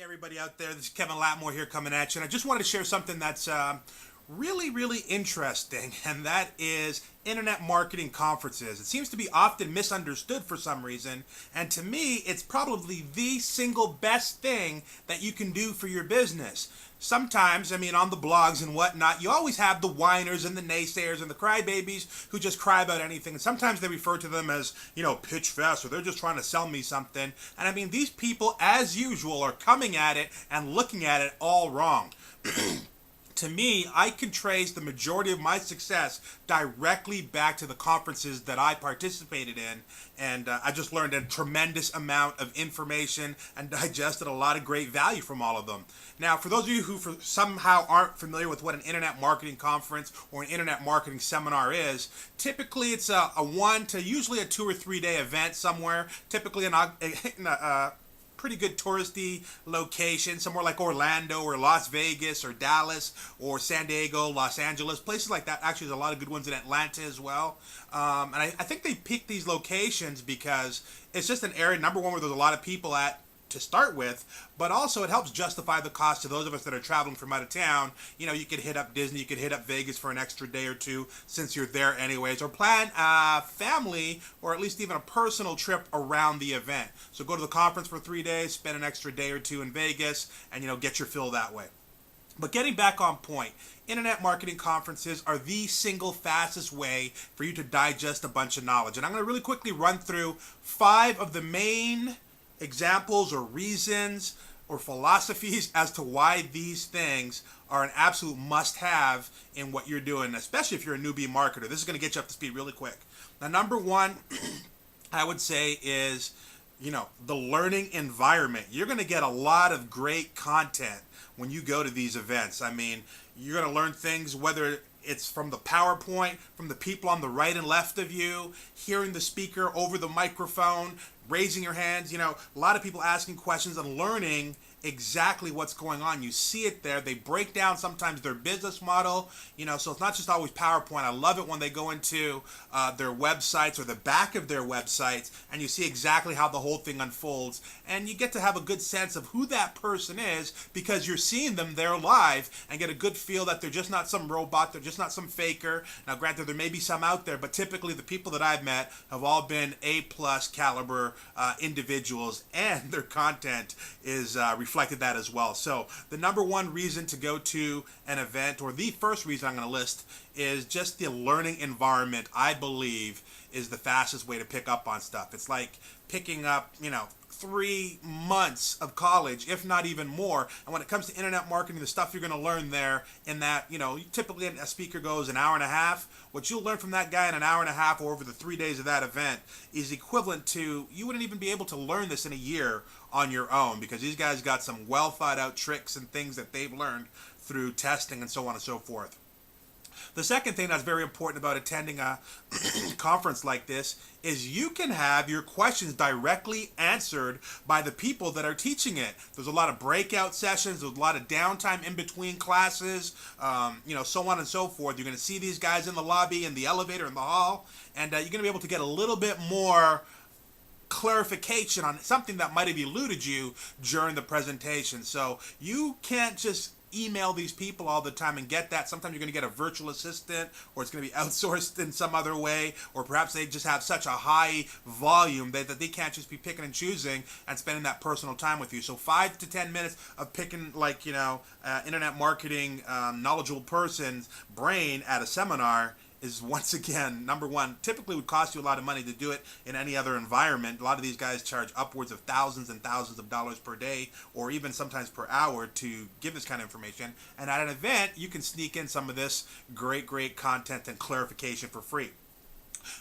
everybody out there, this is Kevin Latmore here coming at you, and I just wanted to share something that's really interesting, and that is internet marketing conferences. It seems to be often misunderstood for some reason, and to me, it's probably the single best thing that you can do for your business. Sometimes, I mean, on the blogs and whatnot, you always have the whiners and the naysayers and the crybabies who just cry about anything. And sometimes they refer to them as, pitch fest, or they're just trying to sell me something. And I mean, these people, as usual, are coming at it and looking at it all wrong. To me, I can trace the majority of my success directly back to the conferences that I participated in, and I just learned a tremendous amount of information and digested a lot of great value from all of them. Now, for those of you who somehow aren't familiar with what an internet marketing conference or an internet marketing seminar is, typically it's a 1 to usually a 2 or 3 day event somewhere, typically in a pretty good touristy location, somewhere like Orlando or Las Vegas or Dallas or San Diego, Los Angeles, places like that. Actually, there's a lot of good ones in Atlanta as well. And I think they pick these locations because it's just an area, number one, where there's a lot of people at to start with, but also it helps justify the cost to those of us that are traveling from out of town. You could hit up Disney, you could hit up Vegas for an extra day or two since you're there anyways, or plan a family or at least even a personal trip around the event. So go to the conference for 3 days, spend an extra day or two in Vegas, and get your fill that way. But getting back on point, internet marketing conferences are the single fastest way for you to digest a bunch of knowledge. And I'm going to really quickly run through 5 of the main examples or reasons or philosophies as to why these things are an absolute must-have in what you're doing, especially if you're a newbie marketer. This is going to get you up to speed really quick. Now, number one, I would say is, the learning environment. You're going to get a lot of great content when you go to these events. I mean, you're going to learn things, whether it's from the PowerPoint, from the people on the right and left of you, hearing the speaker over the microphone, raising your hands, a lot of people asking questions and learning exactly what's going on. You see it there. They break down sometimes their business model, so it's not just always PowerPoint. I love it when they go into their websites or the back of their websites and you see exactly how the whole thing unfolds, and you get to have a good sense of who that person is because you're seeing them there live and get a good feel that they're just not some robot, they're just not some faker. Now granted, there may be some out there, but typically the people that I've met have all been A+ caliber individuals, and their content is reflected that as well. So the number one reason to go to an event, or the first reason I'm going to list, is just the learning environment. I believe is the fastest way to pick up on stuff. It's like picking up 3 months of college, if not even more. And when it comes to internet marketing, the stuff you're going to learn there in that, typically a speaker goes an hour and a half. What you'll learn from that guy in an hour and a half or over the 3 days of that event is equivalent to, you wouldn't even be able to learn this in a year on your own, because these guys got some well thought out tricks and things that they've learned through testing and so on and so forth. The second thing that's very important about attending a conference like this is you can have your questions directly answered by the people that are teaching it. There's a lot of breakout sessions, there's a lot of downtime in between classes, so on and so forth. You're going to see these guys in the lobby, in the elevator, in the hall, and you're going to be able to get a little bit more clarification on something that might have eluded you during the presentation. So you can't just email these people all the time and get that. Sometimes you're going to get a virtual assistant, or it's going to be outsourced in some other way, or perhaps they just have such a high volume that they can't just be picking and choosing and spending that personal time with you. So 5 to 10 minutes of picking internet marketing knowledgeable person's brain at a seminar is, once again, number one, typically would cost you a lot of money to do it in any other environment. A lot of these guys charge upwards of thousands and thousands of dollars per day, or even sometimes per hour, to give this kind of information. And at an event, you can sneak in some of this great content and clarification for free.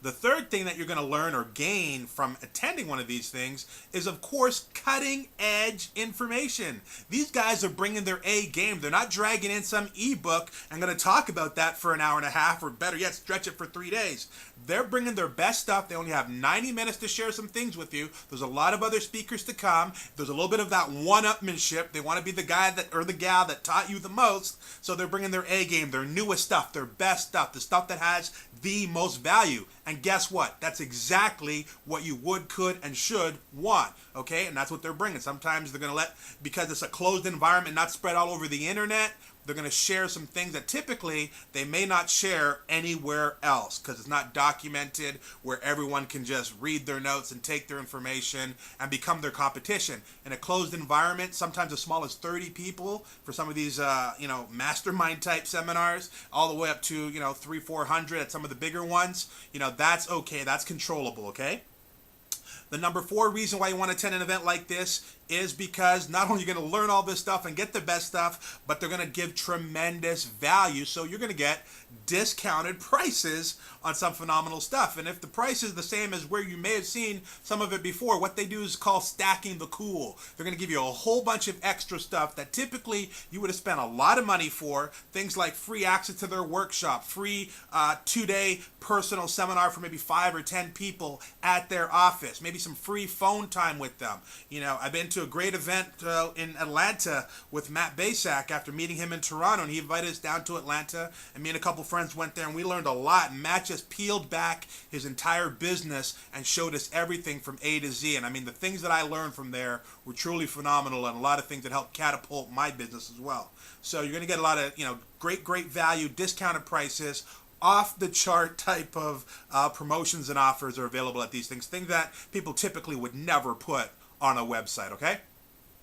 The third thing that you're going to learn or gain from attending one of these things is, of course, cutting edge information. These guys are bringing their A game. They're not dragging in some ebook and going to talk about that for an hour and a half, or better yet, stretch it for 3 days. They're bringing their best stuff. They only have 90 minutes to share some things with you. There's a lot of other speakers to come. There's a little bit of that one-upmanship. They want to be the guy that, or the gal that taught you the most. So they're bringing their A game, their newest stuff, their best stuff, the stuff that has the most value. And guess what? That's exactly what you would, could, and should want. Okay, and that's what they're bringing. Sometimes they're going to because it's a closed environment, not spread all over the internet, they're going to share some things that typically they may not share anywhere else because it's not documented where everyone can just read their notes and take their information and become their competition. In a closed environment, sometimes as small as 30 people for some of these, mastermind type seminars, all the way up to, 300-400 at some of the bigger ones, that's okay. That's controllable, okay? The number 4 reason why you want to attend an event like this is because not only are you going to learn all this stuff and get the best stuff, but they're going to give tremendous value. So you're going to get discounted prices on some phenomenal stuff. And if the price is the same as where you may have seen some of it before, what they do is called stacking the cool. They're going to give you a whole bunch of extra stuff that typically you would have spent a lot of money for. Things like free access to their workshop, free 2-day personal seminar for maybe 5 or 10 people at their office, maybe some free phone time with them. I've been to a great event in Atlanta with Matt Basak after meeting him in Toronto, and he invited us down to Atlanta, and me and a couple friends went there, and we learned a lot. And Matt just peeled back his entire business and showed us everything from A to Z. And I mean, the things that I learned from there were truly phenomenal, and a lot of things that helped catapult my business as well. So you're going to get a lot of great value, discounted prices, off the chart type of promotions and offers are available at these things that people typically would never put on a website, okay?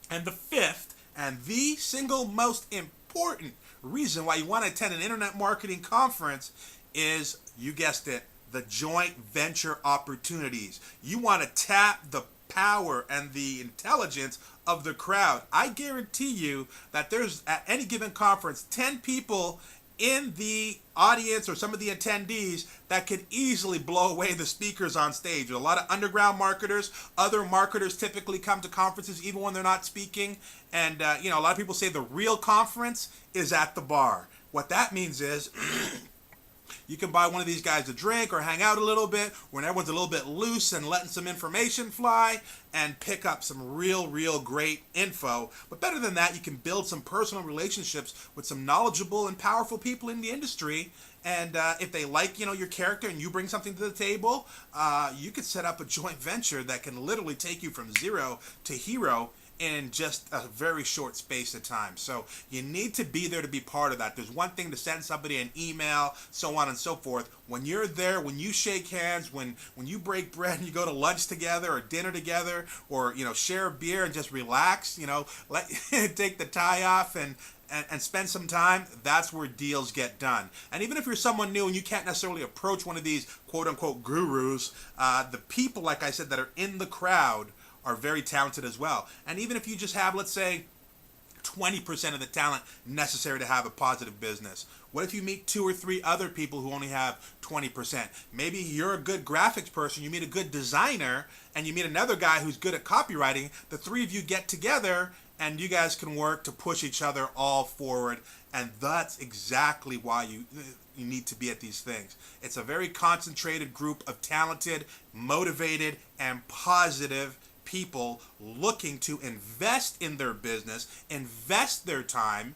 And the 5th and the single most important reason why you want to attend an internet marketing conference is, you guessed it, the joint venture opportunities. You want to tap the power and the intelligence of the crowd. I guarantee you that there's, at any given conference, 10 people in the audience or some of the attendees that could easily blow away the speakers on stage. There's a lot of underground marketers. Other marketers typically come to conferences even when they're not speaking. And, a lot of people say the real conference is at the bar. What that means is you can buy one of these guys a drink or hang out a little bit when everyone's a little bit loose and letting some information fly and pick up some real great info. But better than that, you can build some personal relationships with some knowledgeable and powerful people in the industry. And if they like, your character and you bring something to the table, you could set up a joint venture that can literally take you from zero to hero in just a very short space of time. So you need to be there to be part of that. There's one thing to send somebody an email, so on and so forth. When you're there, when you shake hands, when you break bread and you go to lunch together or dinner together, or share a beer and just relax, take the tie off and spend some time, that's where deals get done. And even if you're someone new and you can't necessarily approach one of these quote-unquote gurus, the people, like I said, that are in the crowd are very talented as well. And even if you just have, let's say, 20% of the talent necessary to have a positive business, what if you meet 2 or 3 other people who only have 20%? Maybe you're a good graphics person, you meet a good designer, and you meet another guy who's good at copywriting. The 3 of you get together and you guys can work to push each other all forward. And that's exactly why you need to be at these things. It's a very concentrated group of talented, motivated, and positive people looking to invest in their business, invest their time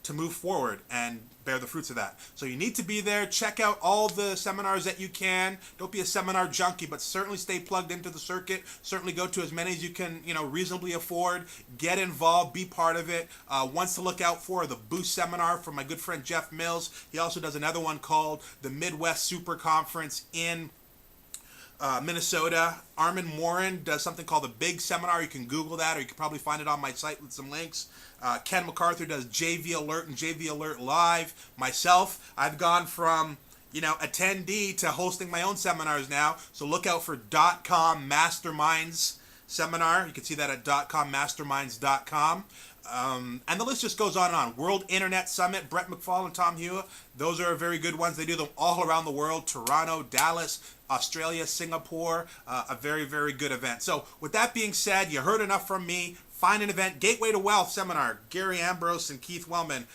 to move forward and bear the fruits of that. So you need to be there. Check out all the seminars that you can. Don't be a seminar junkie, but certainly stay plugged into the circuit. Certainly go to as many as you can, reasonably afford. Get involved, be part of it. Ones to look out for, the Boost seminar from my good friend Jeff Mills. He also does another one called the Midwest Super Conference in Minnesota. Armand Morin does something called the Big Seminar. You can Google that, or you can probably find it on my site with some links. Ken McArthur does JV Alert and JV Alert Live. Myself, I've gone from attendee to hosting my own seminars now. So look out for DotCom MasterMinds seminar. You can see that at DotComMasterminds.com. And the list just goes on and on. World Internet Summit, Brett McFall and Tom Hewa. Those are very good ones. They do them all around the world. Toronto, Dallas, Australia, Singapore. A very good event. So with that being said, you heard enough from me. Find an event. Gateway to Wealth seminar. Gary Ambrose and Keith Wellman.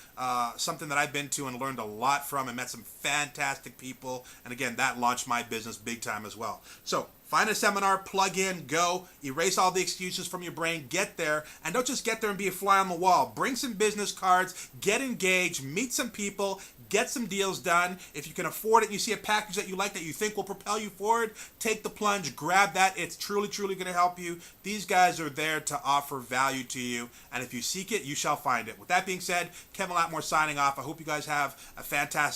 Something that I've been to and learned a lot from and met some fantastic people. And again, that launched my business big time as well. So Find a seminar, plug in, go, erase all the excuses from your brain, get there, and don't just get there and be a fly on the wall. Bring some business cards, get engaged, meet some people, get some deals done. If you can afford it and you see a package that you like that you think will propel you forward, take the plunge, grab that. It's truly, truly going to help you. These guys are there to offer value to you, and if you seek it, you shall find it. With that being said, Kevin Latmore signing off. I hope you guys have a fantastic